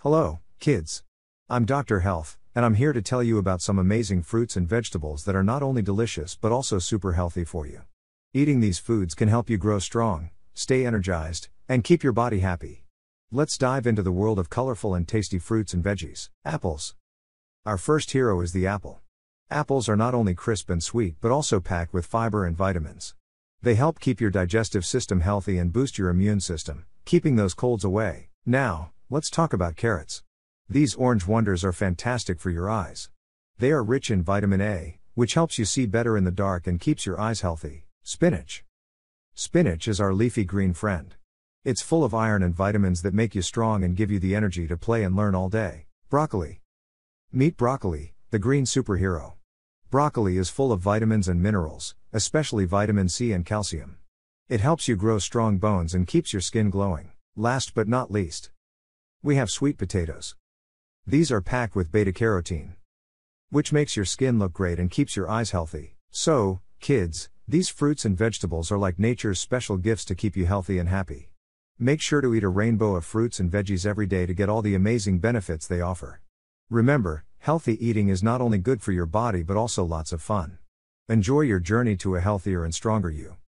Hello, kids. I'm Dr. Health, and I'm here to tell you about some amazing fruits and vegetables that are not only delicious but also super healthy for you. Eating these foods can help you grow strong, stay energized, and keep your body happy. Let's dive into the world of colorful and tasty fruits and veggies. Apples. Our first hero is the apple. Apples are not only crisp and sweet but also packed with fiber and vitamins. They help keep your digestive system healthy and boost your immune system, keeping those colds away. Now, let's talk about carrots. These orange wonders are fantastic for your eyes. They are rich in vitamin A, which helps you see better in the dark and keeps your eyes healthy. Spinach. Spinach is our leafy green friend. It's full of iron and vitamins that make you strong and give you the energy to play and learn all day. Broccoli. Meet broccoli, the green superhero. Broccoli is full of vitamins and minerals, especially vitamin C and calcium. It helps you grow strong bones and keeps your skin glowing. Last but not least, we have sweet potatoes. These are packed with beta-carotene, which makes your skin look great and keeps your eyes healthy. So, kids, these fruits and vegetables are like nature's special gifts to keep you healthy and happy. Make sure to eat a rainbow of fruits and veggies every day to get all the amazing benefits they offer. Remember, healthy eating is not only good for your body but also lots of fun. Enjoy your journey to a healthier and stronger you.